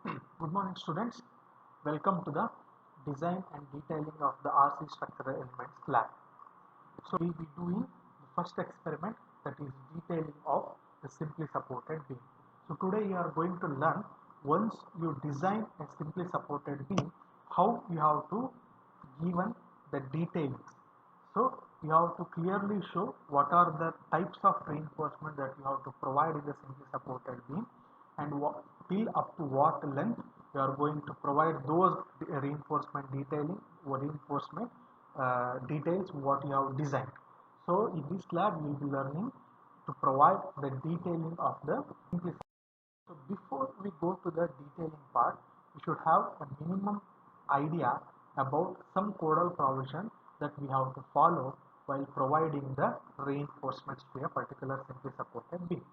Good morning, students. Welcome to the design and detailing of the RC structural elements lab. So we'll be doing the first experiment, that is detailing of the simply supported beam. So today you are going to learn, once you design a simply supported beam, how you have to given the details. So you have to clearly show what are the types of reinforcement that you have to provide in the simply supported beam, and till up to what length you are going to provide those reinforcement detailing or reinforcement details what you have designed. So in this lab we will be learning to provide the detailing of the simply. So before we go to the detailing part, we should have a minimum idea about some codal provision that we have to follow while providing the reinforcements to a particular simply supported beam.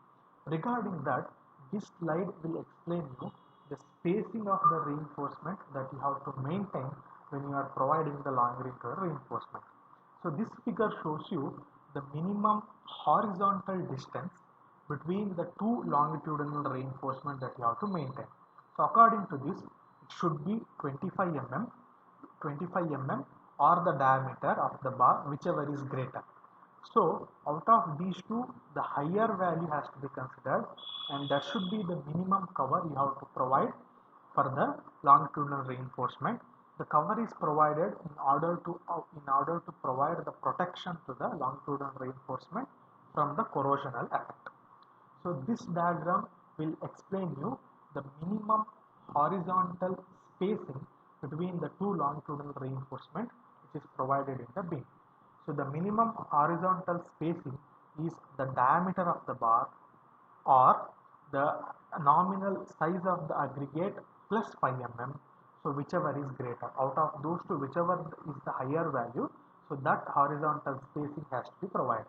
Regarding that, this slide will explain you the spacing of the reinforcement that you have to maintain when you are providing the longitudinal reinforcement. So this figure shows you the minimum horizontal distance between the two longitudinal reinforcement that you have to maintain. So according to this, it should be 25 mm or the diameter of the bar, whichever is greater. So out of these two, the higher value has to be considered, and that should be the minimum cover you have to provide for the longitudinal reinforcement. The cover is provided in order to provide the protection to the longitudinal reinforcement from the corrosional effect. So this diagram will explain you the minimum horizontal spacing between the two longitudinal reinforcement which is provided in the beam. So the minimum horizontal spacing is the diameter of the bar or the nominal size of the aggregate plus 5 mm. So whichever is greater. Out of those two, whichever is the higher value, so that horizontal spacing has to be provided.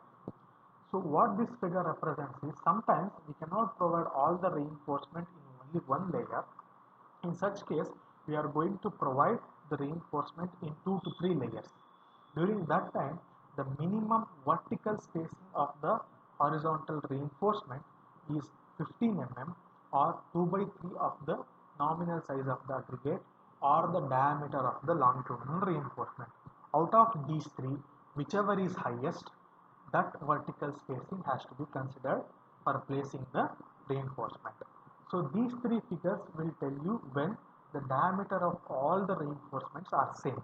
So what this figure represents is, sometimes we cannot provide all the reinforcement in only one layer. In such case, we are going to provide the reinforcement in 2 to 3 layers. During that time, the minimum vertical spacing of the horizontal reinforcement is 15 mm or 2 by 3 of the nominal size of the aggregate or the diameter of the longitudinal reinforcement. Out of these three, whichever is highest, that vertical spacing has to be considered for placing the reinforcement. So these three figures will tell you when the diameter of all the reinforcements are same.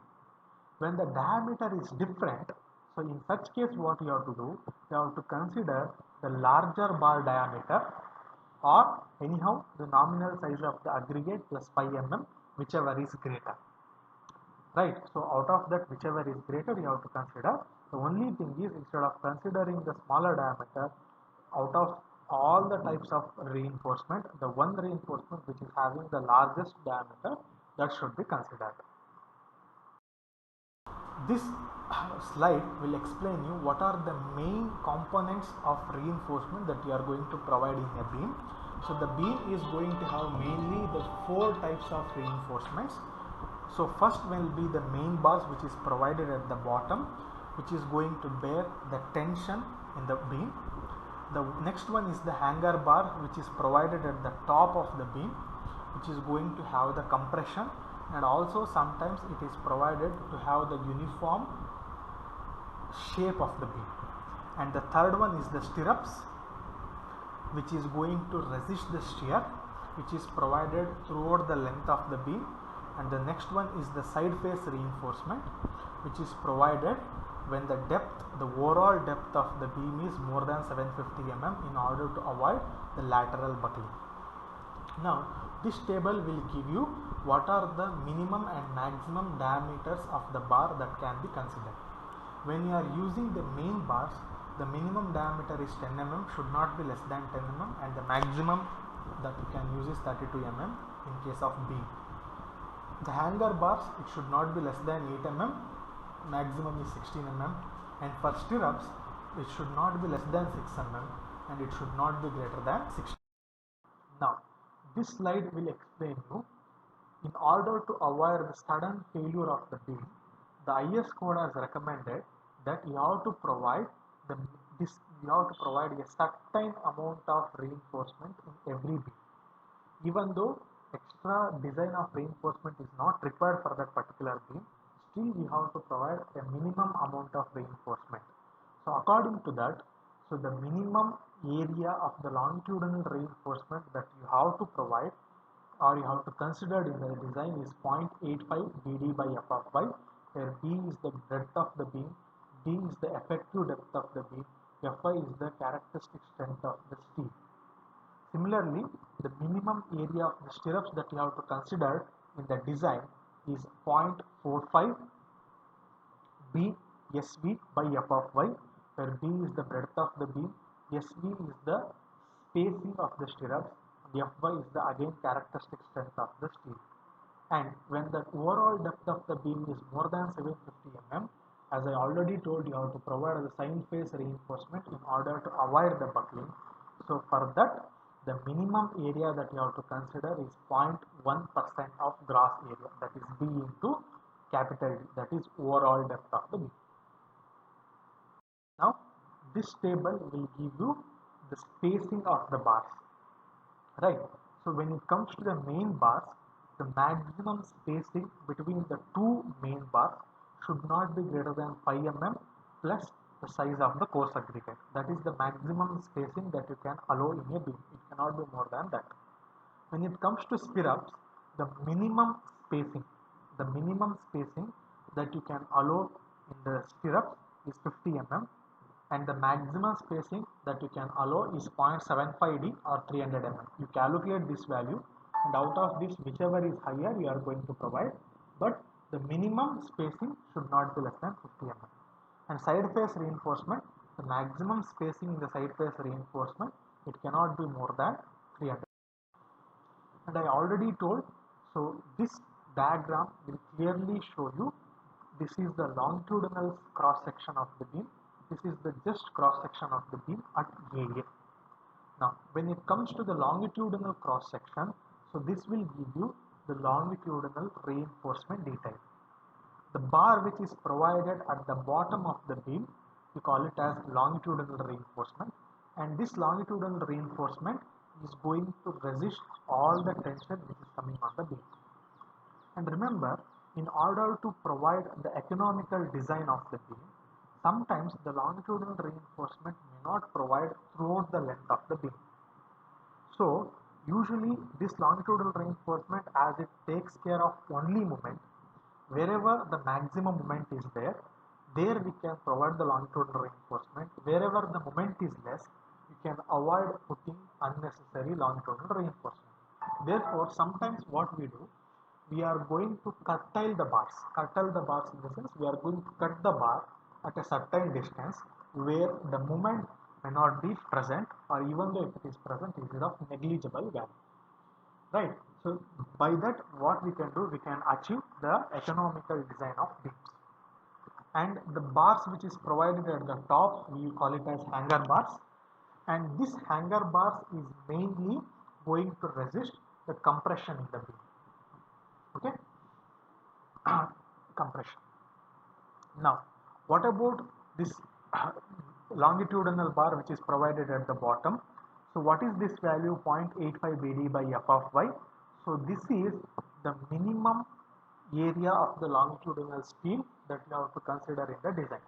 When the diameter is different, so in such case what you have to do, you have to consider the larger bar diameter or anyhow the nominal size of the aggregate plus 5 mm, whichever is greater. Right, so out of that, whichever is greater you have to consider. The only thing is, instead of considering the smaller diameter, out of all the types of reinforcement, the one reinforcement which is having the largest diameter, that should be considered. This slide will explain you what are the main components of reinforcement that you are going to provide in a beam. So the beam is going to have mainly the 4 types of reinforcements. So first will be the main bars, which is provided at the bottom, which is going to bear the tension in the beam. The next one is the hanger bar, which is provided at the top of the beam, which is going to have the compression, and also sometimes it is provided to have the uniform shape of the beam. And the third one is the stirrups, which is going to resist the shear, which is provided throughout the length of the beam. And the next one is the side face reinforcement, which is provided when the overall depth of the beam is more than 750 mm in order to avoid the lateral buckling. Now this table will give you what are the minimum and maximum diameters of the bar that can be considered. When you are using the main bars, the minimum diameter is 10 mm, should not be less than 10 mm, and the maximum that you can use is 32 mm in case of beam. The hanger bars, it should not be less than 8 mm, maximum is 16 mm, and for stirrups it should not be less than 6 mm and it should not be greater than 16. Now this slide will explain you, in order to avoid the sudden failure of the beam, the IS code has recommended that you have to provide a certain amount of reinforcement in every beam. Even though extra design of reinforcement is not required for that particular beam, still we have to provide a minimum amount of reinforcement. So according to that, so the minimum area of the longitudinal reinforcement that you have to provide or you have to consider in the design is 0.85 BD by F of y, where B is the breadth of the beam, D is the effective depth of the beam, Fy is the characteristic strength of the steel. Similarly, the minimum area of the stirrups that you have to consider in the design is 0.45 B SV by F of y, where B is the breadth of the beam, SV is the spacing of the stirrups, and Fy is the again characteristic strength of the steel. And when the overall depth of the beam is more than 750 mm, as I already told you, have to provide the sine face reinforcement in order to avoid the buckling. So for that, the minimum area that you have to consider is 0.1% of gross area, that is B into capital D, that is overall depth of the beam. Now this table will give you the spacing of the bars, right? So when it comes to the main bars, the maximum spacing between the two main bars should not be greater than 5 mm plus the size of the coarse aggregate. That is the maximum spacing that you can allow in a beam. It cannot be more than that. When it comes to stirrups, the minimum spacing that you can allow in the stirrups is 50 mm, and the maximum spacing that you can allow is 0.75D or 300 mm. You calculate this value, and out of this, whichever is higher you are going to provide, but the minimum spacing should not be less than 50 mm. And side face reinforcement, the maximum spacing in the side face reinforcement, it cannot be more than 300. And I already told, so this diagram will clearly show you this is the longitudinal cross section of the beam, this is the just cross section of the beam at AA. Now when it comes to the longitudinal cross section, so this will give you the longitudinal reinforcement detail. The bar which is provided at the bottom of the beam, we call it as longitudinal reinforcement, and this longitudinal reinforcement is going to resist all the tension which is coming on the beam. And remember, in order to provide the economical design of the beam, sometimes the longitudinal reinforcement may not provide throughout the length of the beam. So usually this longitudinal reinforcement, as it takes care of only moment, wherever the maximum moment is there we can provide the longitudinal reinforcement. Wherever the moment is less, you can avoid putting unnecessary longitudinal reinforcement. Therefore, sometimes what we do, we are going to curtail the bars. Curtail the bars in the sense we are going to cut the bar at a certain distance where the moment may not be present, or even though if it is present, it is of negligible value. Right? So by that, what we can do, we can achieve the economical design of beams. And the bars which is provided at the top, we call it as hanger bars, and this hanger bars is mainly going to resist the compression in the beam. Okay, compression. Now what about this longitudinal bar which is provided at the bottom? So what is this value, 0.85 BD by F of y? So this is the minimum area of the longitudinal steel that you have to consider in the design.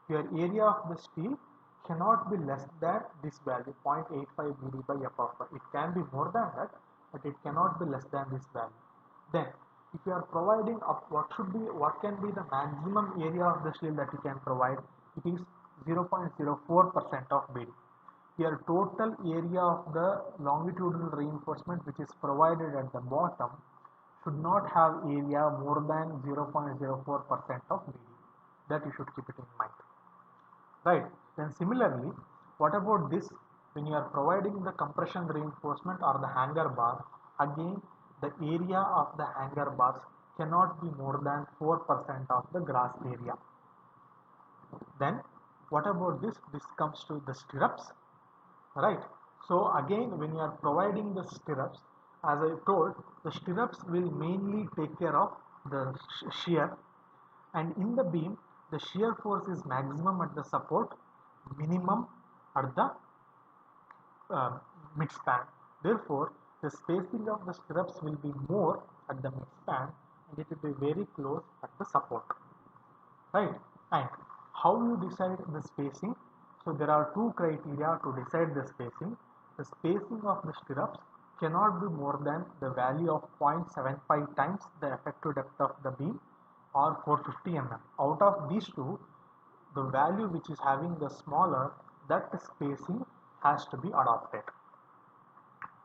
Your area of the steel cannot be less than this value, 0.85 BD by F of y. It can be more than that, but it cannot be less than this value. Then if you are providing what can be the maximum area of the steel that you can provide, it is 0.04% of BD. Your total area of the longitudinal reinforcement which is provided at the bottom should not have area more than 0.04% of BD. That you should keep it in mind. Right. Then similarly, what about this? When you are providing the compression reinforcement or the hanger bar, again the area of the hanger bars cannot be more than 4% of the gross area. Then what about this? This comes to the stirrups, right? So again, when you are providing the stirrups, as I told, the stirrups will mainly take care of the shear, and in the beam the shear force is maximum at the support, minimum at the mid span. Therefore, the spacing of the stirrups will be more at the midspan and it will be very close at the support, right? And how you decide the spacing? So there are two criteria to decide the spacing. The spacing of the stirrups cannot be more than the value of 0.75 times the effective depth of the beam or 450 mm. Out of these two, the value which is having the smaller, that spacing has to be adopted.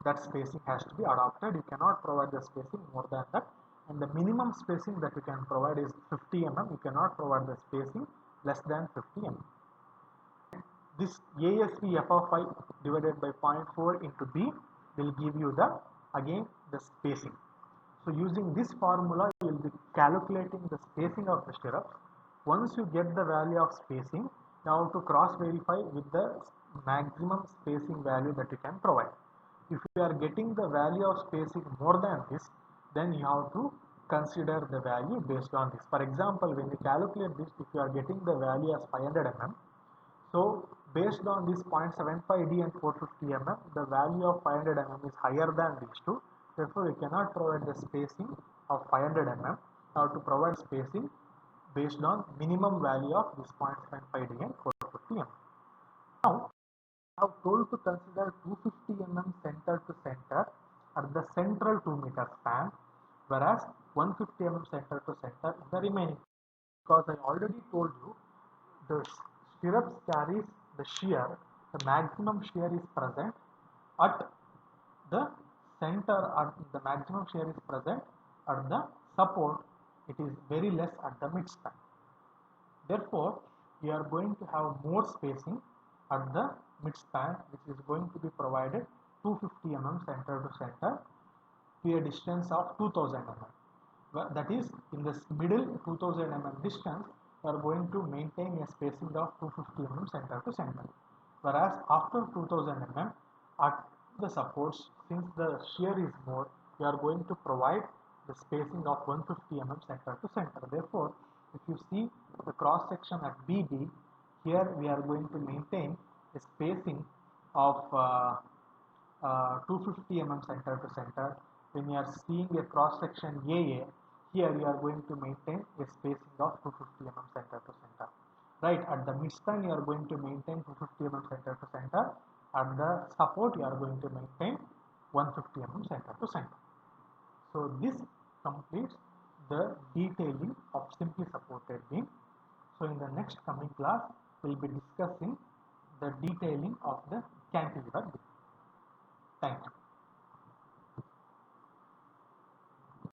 That spacing has to be adopted. You cannot provide the spacing more than that, and the minimum spacing that you can provide is 50 mm. You cannot provide the spacing less than 50 mm. This ASV f of I divided by 0.4 into B will give you the again the spacing. So using this formula, you will be calculating the spacing of the stirrups. Once you get the value of spacing, you have to cross verify with the maximum spacing value that you can provide. If you are getting the value of spacing more than this, then you have to consider the value based on this. For example, when you calculate this, if you are getting the value as 500 mm, so based on this 0.75D and 450 mm, the value of 500 mm is higher than these two. Therefore, we cannot provide the spacing of 500 mm. You have to provide spacing based on minimum value of this 0.75D and 450 mm. Now, I have told to consider 250 mm center to center at the central 2 meter span, whereas 150 mm center to center in the remaining. Because I already told you the stirrups carries the shear, the maximum shear is present at the center, or the maximum shear is present at the support, it is very less at the midspan. Therefore, we are going to have more spacing at the midspan, which is going to be provided 250 mm center to center to a distance of 2000 mm. That is, in this middle 2000 mm distance, we are going to maintain a spacing of 250 mm center to center. Whereas after 2000 mm, at the supports, since the shear is more, we are going to provide the spacing of 150 mm center to center. Therefore, if you see the cross section at BB, here we are going to maintain a spacing of 250 mm center to center. When you are seeing a cross section AA, here you are going to maintain a spacing of 250 mm center to center. Right, at the midspan you are going to maintain 250 mm center to center. At the support you are going to maintain 150 mm center to center. So this completes the detailing of simply supported beam. So in the next coming class, we will be discussing the detailing of the cantilever beam. Thank you.